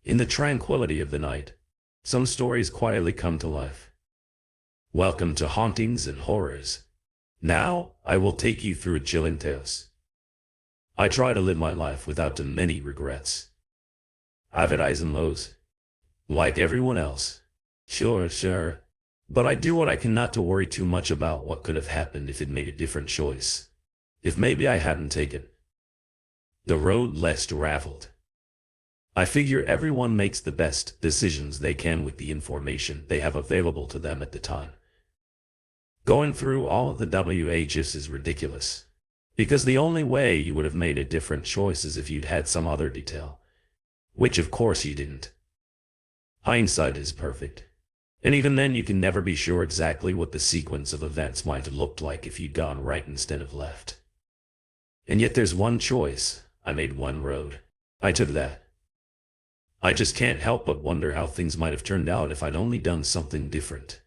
In the tranquility of the night, some stories quietly come to life. Welcome to Hauntings and Horrors. Now, I will take you through a chilling tales. I try to live my life without too many regrets. I've had highs and lows, like everyone else. Sure. But I do what I can not to worry too much about what could have happened if it made a different choice. If maybe I hadn't taken the road less traveled. I figure everyone makes the best decisions they can with the information they have available to them at the time. Going through all of the WHs is ridiculous, because the only way you would have made a different choice is if you'd had some other detail, which of course you didn't. Hindsight is perfect, and even then you can never be sure exactly what the sequence of events might have looked like if you'd gone right instead of left. And yet there's one choice. I made one road. I took that. I just can't help but wonder how things might have turned out if I'd only done something different.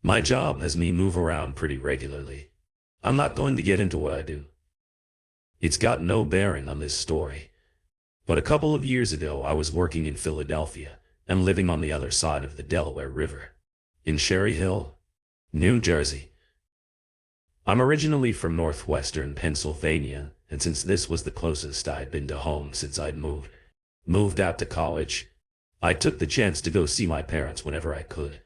My job has me move around pretty regularly. I'm not going to get into what I do. It's got no bearing on this story. But a couple of years ago I was working in Philadelphia and living on the other side of the Delaware River, in Cherry Hill, New Jersey. I'm originally from northwestern Pennsylvania, and since this was the closest I'd been to home since I'd moved out to college, I took the chance to go see my parents whenever I could.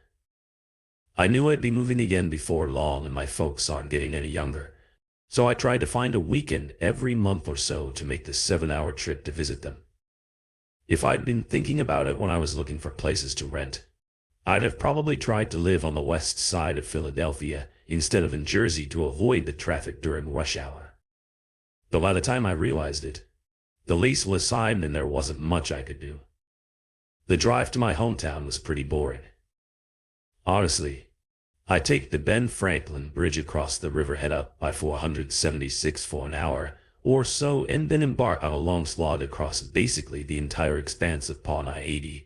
I knew I'd be moving again before long and my folks aren't getting any younger, so I tried to find a weekend every month or so to make the 7-hour trip to visit them. If I'd been thinking about it when I was looking for places to rent, I'd have probably tried to live on the west side of Philadelphia instead of in Jersey to avoid the traffic during rush hour. But by the time I realized it, the lease was signed and there wasn't much I could do. The drive to my hometown was pretty boring. Honestly, I take the Ben Franklin Bridge across the river, head up by 476 for an hour or so, and then embark on a long slog across basically the entire expanse of I-80,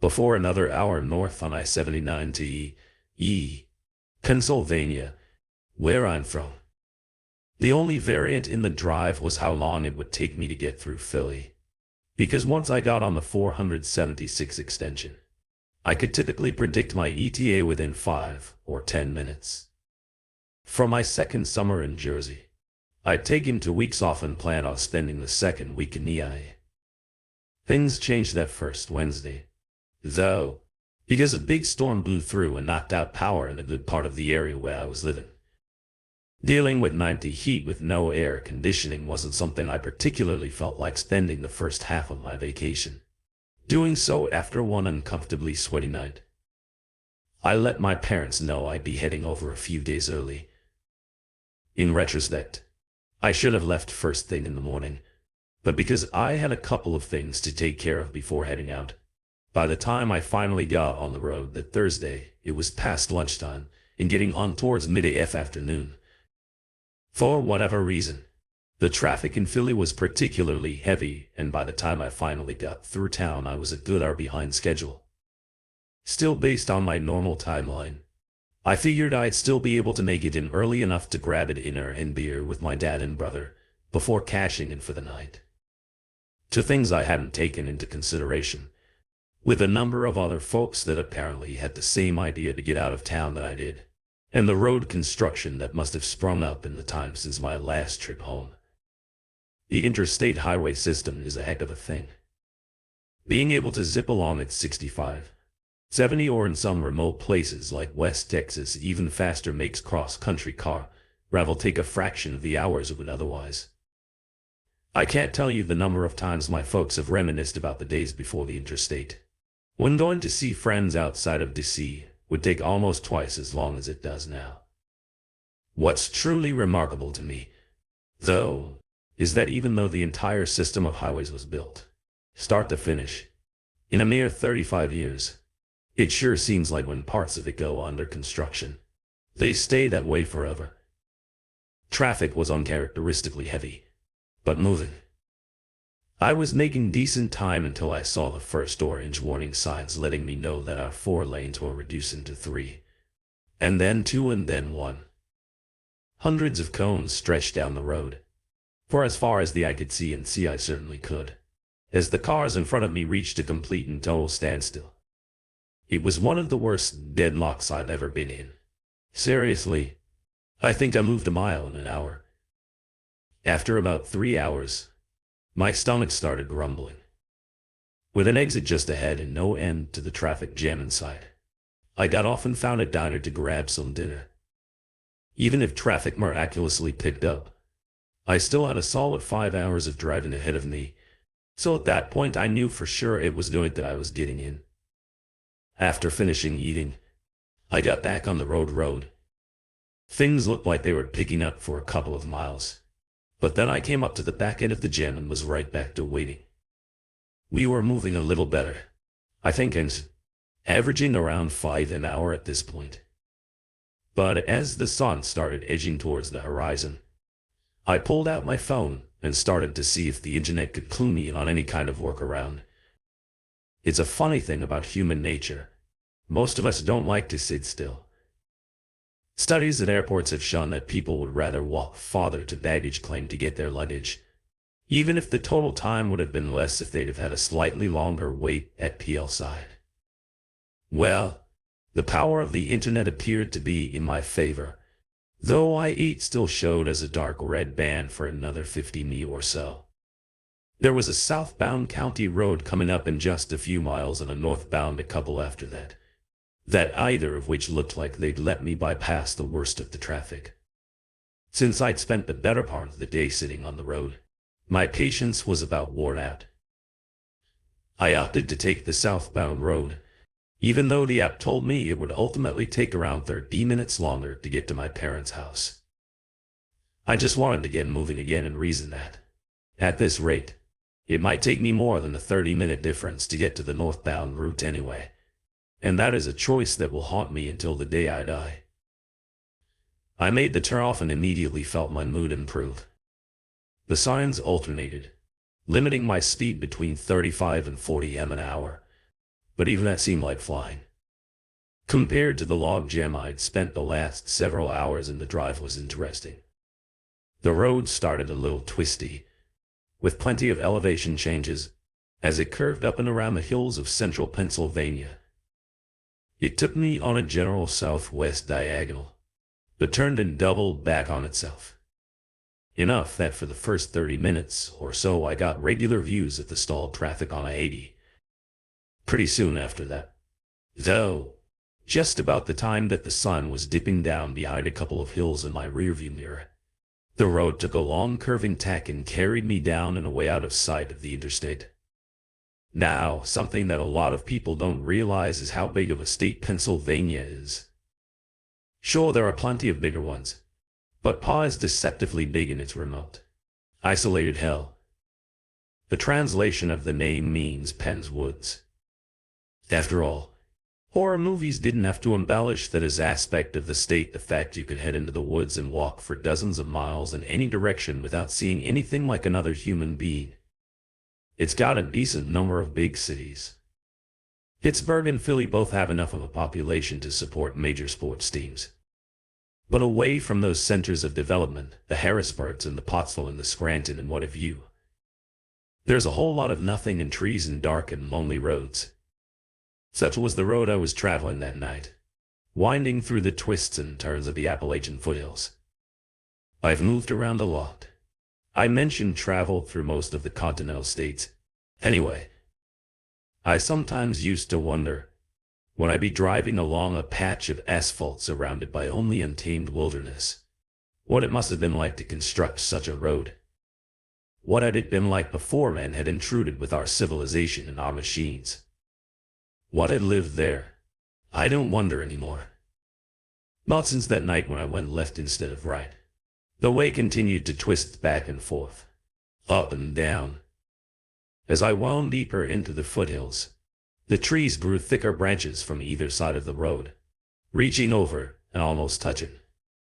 before another hour north on I-79 to Pennsylvania, where I'm from. The only variant in the drive was how long it would take me to get through Philly, because once I got on the 476 extension, I could typically predict my ETA within 5 or 10 minutes. For my second summer in Jersey, I'd taken 2 weeks off and plan on spending the second week in EI. Things changed that first Wednesday, though, because a big storm blew through and knocked out power in a good part of the area where I was living. Dealing with 90 heat with no air conditioning wasn't something I particularly felt like spending the first half of my vacation. Doing so after one uncomfortably sweaty night. I let my parents know I'd be heading over a few days early. In retrospect, I should have left first thing in the morning, but because I had a couple of things to take care of before heading out, by the time I finally got on the road that Thursday, it was past lunchtime and getting on towards mid-afternoon. For whatever reason, the traffic in Philly was particularly heavy, and by the time I finally got through town, I was a good hour behind schedule. Still, based on my normal timeline, I figured I'd still be able to make it in early enough to grab a dinner and beer with my dad and brother before cashing in for the night. Two things I hadn't taken into consideration, with a number of other folks that apparently had the same idea to get out of town that I did, and the road construction that must have sprung up in the time since my last trip home. The interstate highway system is a heck of a thing. Being able to zip along at 65, 70, or in some remote places like West Texas even faster makes cross-country car travel take a fraction of the hours it would otherwise. I can't tell you the number of times my folks have reminisced about the days before the interstate, when going to see friends outside of DC would take almost twice as long as it does now. What's truly remarkable to me, though, is that even though the entire system of highways was built, start to finish, in a mere 35 years, it sure seems like when parts of it go under construction, they stay that way forever. Traffic was uncharacteristically heavy, but moving. I was making decent time until I saw the first orange warning signs letting me know that our 4 lanes were reducing to 3, and then 2 and then 1. Hundreds of cones stretched down the road. For as far as the eye could see, and see I certainly could, as the cars in front of me reached a complete and total standstill. It was one of the worst deadlocks I've ever been in. Seriously, I think I moved a mile in an hour. After about 3 hours, my stomach started grumbling. With an exit just ahead and no end to the traffic jam in sight, I got off and found a diner to grab some dinner. Even if traffic miraculously picked up, I still had a solid 5 hours of driving ahead of me, so at that point I knew for sure it was doing that I was getting in. After finishing eating, I got back on the road. Things looked like they were picking up for a couple of miles, but then I came up to the back end of the gym and was right back to waiting. We were moving a little better, I think, and averaging around 5 an hour at this point. But as the sun started edging towards the horizon, I pulled out my phone and started to see if the internet could clue me in on any kind of workaround. It's a funny thing about human nature. Most of us don't like to sit still. Studies at airports have shown that people would rather walk farther to baggage claim to get their luggage, even if the total time would have been less if they'd have had a slightly longer wait at PL side. Well, the power of the internet appeared to be in my favor, though I still showed as a dark red band for another 50 mi or so. There was a southbound county road coming up in just a few miles and a northbound a couple after that either of which looked like they'd let me bypass the worst of the traffic. Since I'd spent the better part of the day sitting on the road, my patience was about worn out. I opted to take the southbound road, even though the app told me it would ultimately take around 30 minutes longer to get to my parents' house. I just wanted to get moving again and reasoned that, at this rate, it might take me more than a 30-minute difference to get to the northbound route anyway, and that is a choice that will haunt me until the day I die. I made the turn-off and immediately felt my mood improve. The signs alternated, limiting my speed between 35 and 40 m an hour, but even that seemed like flying. Compared to the log jam I'd spent the last several hours in the drive was interesting. The road started a little twisty, with plenty of elevation changes, as it curved up and around the hills of central Pennsylvania. It took me on a general southwest diagonal, but turned and doubled back on itself. Enough that for the first 30 minutes or so I got regular views of the stalled traffic on I-80. Pretty soon after that, though, just about the time that the sun was dipping down behind a couple of hills in my rearview mirror, the road took a long curving tack and carried me down and away out of sight of the interstate. Now, something that a lot of people don't realize is how big of a state Pennsylvania is. Sure, there are plenty of bigger ones, but PA is deceptively big in its remote, isolated hell. The translation of the name means Penn's Woods. After all, horror movies didn't have to embellish that as aspect of the state the fact you could head into the woods and walk for dozens of miles in any direction without seeing anything like another human being. It's got a decent number of big cities. Pittsburgh and Philly both have enough of a population to support major sports teams. But away from those centers of development, the Harrisburgs and the Pottsville and the Scranton and what have you, there's a whole lot of nothing and trees and dark and lonely roads. Such was the road I was traveling that night, winding through the twists and turns of the Appalachian foothills. I've moved around a lot. I mentioned travel through most of the continental states. Anyway, I sometimes used to wonder, when I'd be driving along a patch of asphalt surrounded by only untamed wilderness, what it must have been like to construct such a road. What had it been like before men had intruded with our civilization and our machines? What had lived there? I don't wonder anymore. Not since that night when I went left instead of right. The way continued to twist back and forth, up and down. As I wound deeper into the foothills, the trees grew thicker branches from either side of the road, reaching over and almost touching,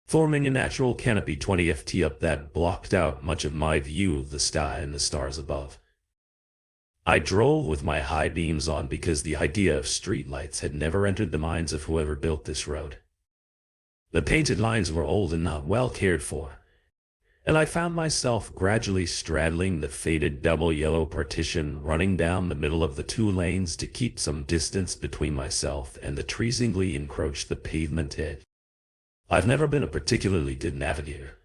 forming a natural canopy 20 ft up that blocked out much of my view of the sky and the stars above. I drove with my high beams on because the idea of streetlights had never entered the minds of whoever built this road. The painted lines were old and not well cared for, and I found myself gradually straddling the faded double yellow partition, running down the middle of the two lanes to keep some distance between myself and the trees encroached the pavement edge. I've never been a particularly good navigator.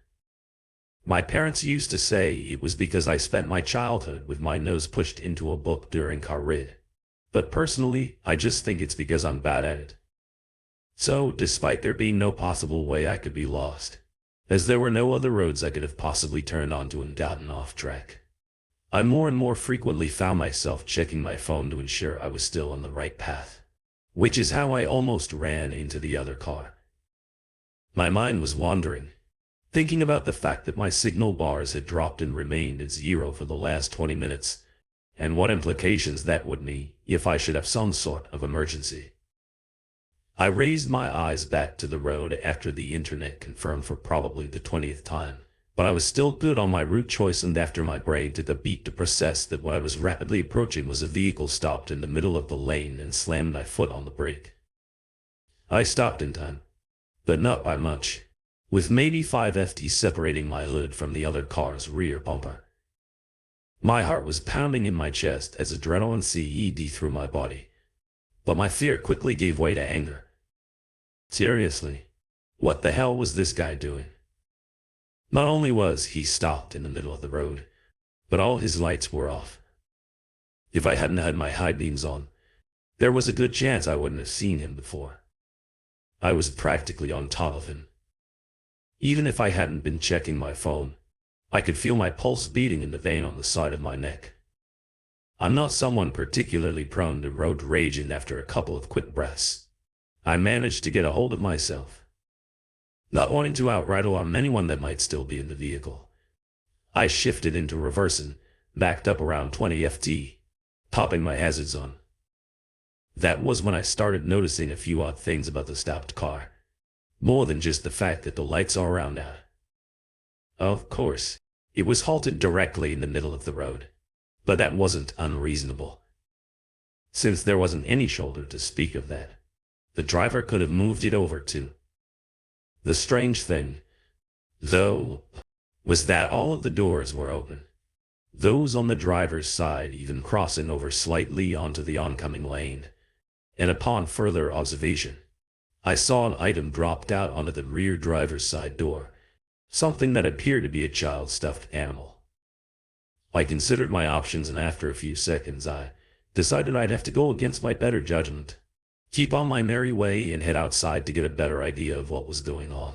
My parents used to say it was because I spent my childhood with my nose pushed into a book during car rid. But personally, I just think it's because I'm bad at it. So, despite there being no possible way I could be lost, as there were no other roads I could have possibly turned onto and gotten off track, I more and more frequently found myself checking my phone to ensure I was still on the right path, which is how I almost ran into the other car. My mind was wandering, thinking about the fact that my signal bars had dropped and remained at 0 for the last 20 minutes, and what implications that would mean if I should have some sort of emergency. I raised my eyes back to the road after the internet confirmed for probably the 20th time, but I was still good on my route choice, and after my brain took a beat to process that what I was rapidly approaching was a vehicle stopped in the middle of the lane and slammed my foot on the brake. I stopped in time, but not by much, with maybe 5 ft separating my hood from the other car's rear bumper. My heart was pounding in my chest as adrenaline surged through my body, but my fear quickly gave way to anger. Seriously, what the hell was this guy doing? Not only was he stopped in the middle of the road, but all his lights were off. If I hadn't had my high beams on, there was a good chance I wouldn't have seen him before. I was practically on top of him. Even if I hadn't been checking my phone, I could feel my pulse beating in the vein on the side of my neck. I'm not someone particularly prone to road rage, and after a couple of quick breaths, I managed to get a hold of myself. Not wanting to outright alarm anyone that might still be in the vehicle, I shifted into reverse and backed up around 20 ft, popping my hazards on. That was when I started noticing a few odd things about the stopped car, more than just the fact that the lights are around out. Of course, it was halted directly in the middle of the road, but that wasn't unreasonable. Since there wasn't any shoulder to speak of that, the driver could have moved it over too. The strange thing, though, was that all of the doors were open, those on the driver's side even crossing over slightly onto the oncoming lane, and upon further observation, I saw an item dropped out onto the rear driver's side door, something that appeared to be a child's stuffed animal. I considered my options, and after a few seconds I decided I'd have to go against my better judgment, keep on my merry way and head outside to get a better idea of what was going on.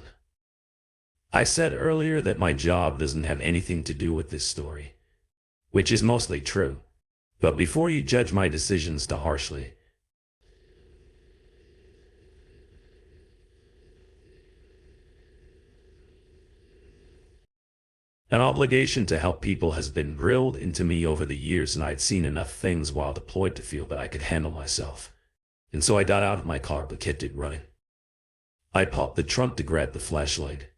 I said earlier that my job doesn't have anything to do with this story, which is mostly true, but before you judge my decisions too harshly, an obligation to help people has been drilled into me over the years, and I'd seen enough things while deployed to feel that I could handle myself. And so I got out of my car but kept it running. I popped the trunk to grab the flashlight.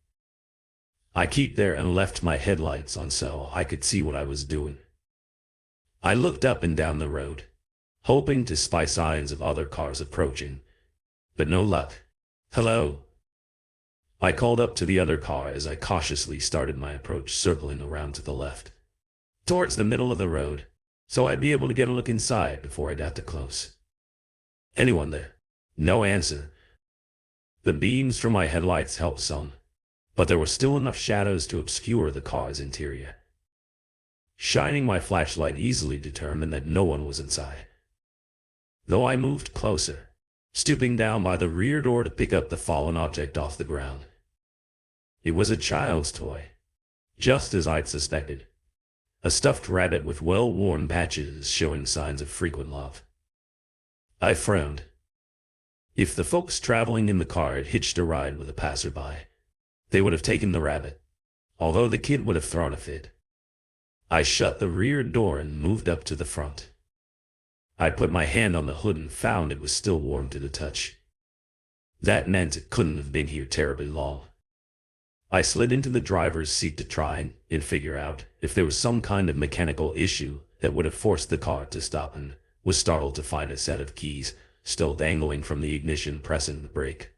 I kept there and left my headlights on so I could see what I was doing. I looked up and down the road, hoping to spy signs of other cars approaching, but no luck. Hello? I called up to the other car as I cautiously started my approach, circling around to the left, towards the middle of the road, so I'd be able to get a look inside before I got too close. Anyone there? No answer. The beams from my headlights helped some, but there were still enough shadows to obscure the car's interior. Shining my flashlight easily determined that no one was inside, though I moved closer, stooping down by the rear door to pick up the fallen object off the ground. It was a child's toy, just as I'd suspected. A stuffed rabbit with well-worn patches showing signs of frequent love. I frowned. If the folks traveling in the car had hitched a ride with a passerby, they would have taken the rabbit, although the kid would have thrown a fit. I shut the rear door and moved up to the front. I put my hand on the hood and found it was still warm to the touch. That meant it couldn't have been here terribly long. I slid into the driver's seat to try and figure out if there was some kind of mechanical issue that would have forced the car to stop, and was startled to find a set of keys still dangling from the ignition, pressing the brake.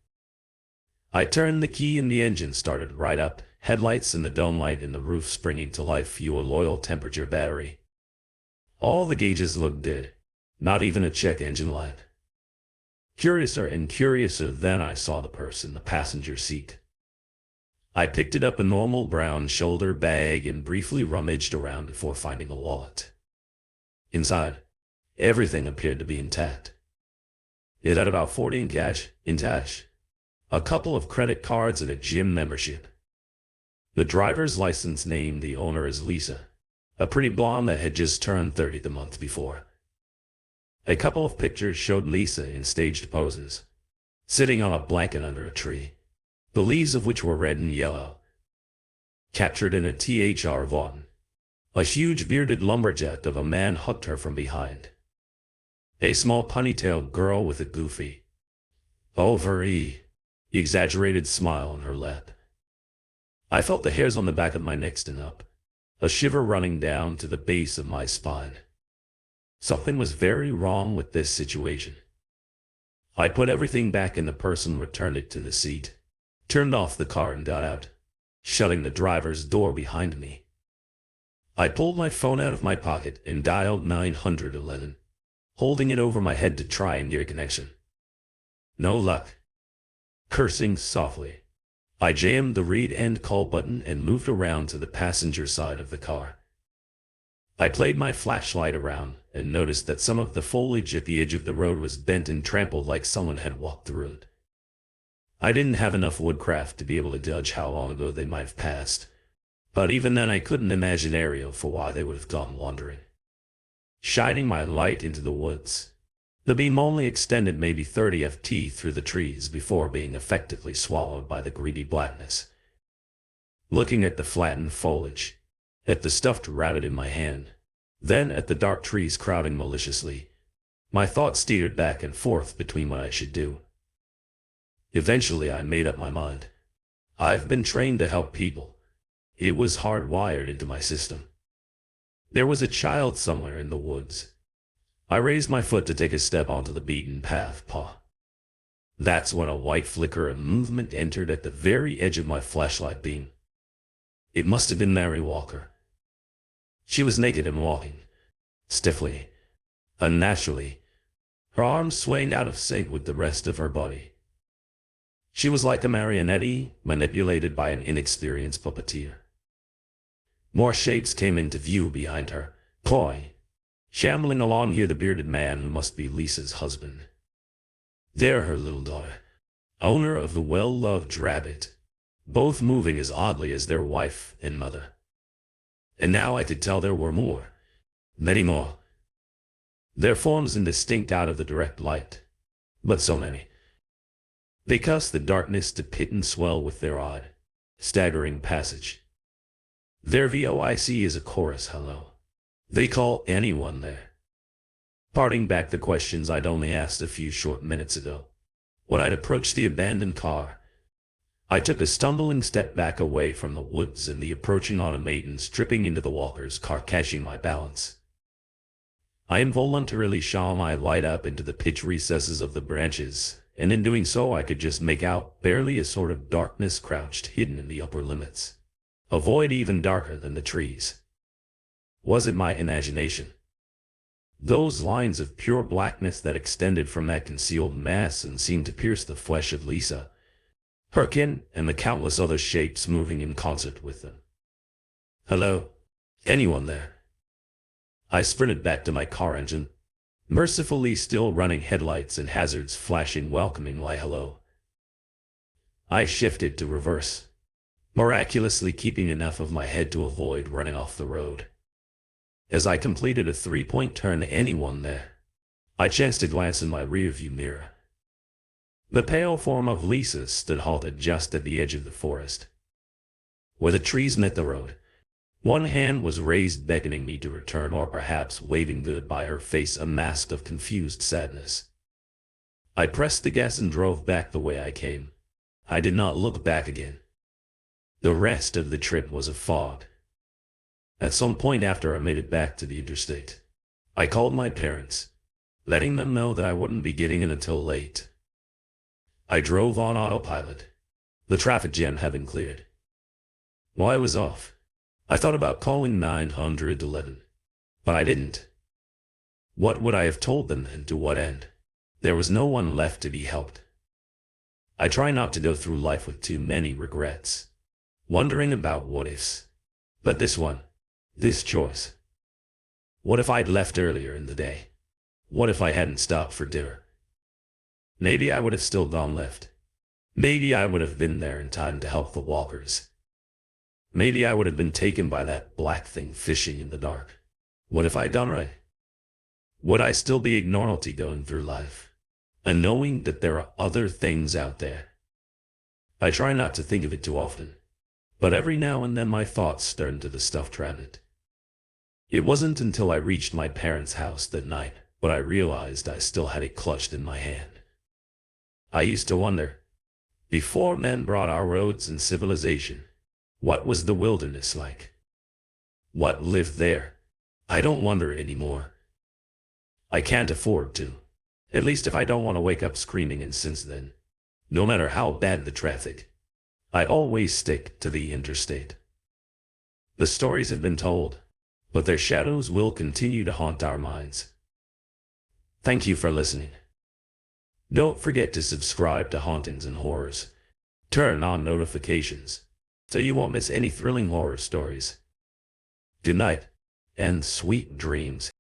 I turned the key and the engine started right up, headlights and the dome light in the roof springing to life fuel loyal temperature battery. All the gauges looked dead, not even a check engine light. Curiouser and curiouser then I saw the purse in the passenger seat. I picked it up, a normal brown shoulder bag, and briefly rummaged around before finding a wallet. Inside, everything appeared to be intact. It had about 40 in cash, a couple of credit cards and a gym membership. The driver's license named the owner as Lisa, a pretty blonde that had just turned 30 the month before. A couple of pictures showed Lisa in staged poses, sitting on a blanket under a tree, the leaves of which were red and yellow. Captured in a THR Vaughn, a huge bearded lumberjack of a man hugged her from behind. A small ponytailed girl with a goofy, overly exaggerated smile on her lap. I felt the hairs on the back of my neck stand up, a shiver running down to the base of my spine. Something was very wrong with this situation. I put everything back in the purse and returned it to the seat, turned off the car and got out, shutting the driver's door behind me. I pulled my phone out of my pocket and dialed 911, holding it over my head to try and get a connection. No luck. Cursing softly, I jammed the read end call button and moved around to the passenger side of the car. I played my flashlight around and noticed that some of the foliage at the edge of the road was bent and trampled like someone had walked through it. I didn't have enough woodcraft to be able to judge how long ago they might have passed, but even then I couldn't imagine Ariel for why they would have gone wandering. Shining my light into the woods, the beam only extended maybe 30 ft through the trees before being effectively swallowed by the greedy blackness. Looking at the flattened foliage, at the stuffed rabbit in my hand, then at the dark trees crowding maliciously, my thoughts steered back and forth between what I should do. Eventually I made up my mind. I've been trained to help people. It was hardwired into my system. There was a child somewhere in the woods. I raised my foot to take a step onto the beaten path. That's when a white flicker of movement entered at the very edge of my flashlight beam. It must have been Mary Walker. She was naked and walking, stiffly, unnaturally, her arms swaying out of sync with the rest of her body. She was like a marionette manipulated by an inexperienced puppeteer. More shapes came into view behind her, clawing, shambling along here the bearded man who must be Lisa's husband. There her little daughter, owner of the well-loved rabbit, both moving as oddly as their wife and mother. And now I could tell there were more, many more. Their forms indistinct out of the direct light, but so many. They cussed the darkness to pit and swell with their odd, staggering passage. Their voice is a chorus hello. They call anyone there. Parting back the questions I'd only asked a few short minutes ago, when I'd approached the abandoned car, I took a stumbling step back away from the woods and the approaching automaton stripping into the walker's car, catching my balance. I involuntarily shone my light up into the pitch recesses of the branches, and in doing so I could just make out barely a sort of darkness crouched hidden in the upper limits, a void even darker than the trees. Was it my imagination? Those lines of pure blackness that extended from that concealed mass and seemed to pierce the flesh of Lisa, her kin, and the countless other shapes moving in concert with them. Hello? Anyone there? I sprinted back to my car engine, mercifully still running headlights and hazards flashing welcoming my hello. I shifted to reverse, miraculously keeping enough of my head to avoid running off the road. As I completed a three-point turn to anyone there, I chanced to glance in my rearview mirror. The pale form of Lisa stood halted just at the edge of the forest, where the trees met the road. One hand was raised beckoning me to return, or perhaps waving goodbye, her face a mask of confused sadness. I pressed the gas and drove back the way I came. I did not look back again. The rest of the trip was a fog. At some point after I made it back to the interstate, I called my parents, letting them know that I wouldn't be getting in until late. I drove on autopilot, the traffic jam having cleared. While I was off, I thought about calling 911, but I didn't. What would I have told them and to what end? There was no one left to be helped. I try not to go through life with too many regrets, wondering about what ifs. But this choice. What if I'd left earlier in the day? What if I hadn't stopped for dinner? Maybe I would have still gone left. Maybe I would have been there in time to help the walkers. Maybe I would have been taken by that black thing fishing in the dark. What if I'd done right? Would I still be ignorantly going through life, and knowing that there are other things out there? I try not to think of it too often, but every now and then my thoughts turn to the stuff trapped. It wasn't until I reached my parents' house that night when I realized I still had it clutched in my hand. I used to wonder, before men brought our roads and civilization, what was the wilderness like? What lived there? I don't wonder anymore. I can't afford to. At least if I don't want to wake up screaming, and since then, no matter how bad the traffic, I always stick to the interstate. The stories have been told, but their shadows will continue to haunt our minds. Thank you for listening. Don't forget to subscribe to Hauntings and Horrors. Turn on notifications so you won't miss any thrilling horror stories. Good night, and sweet dreams.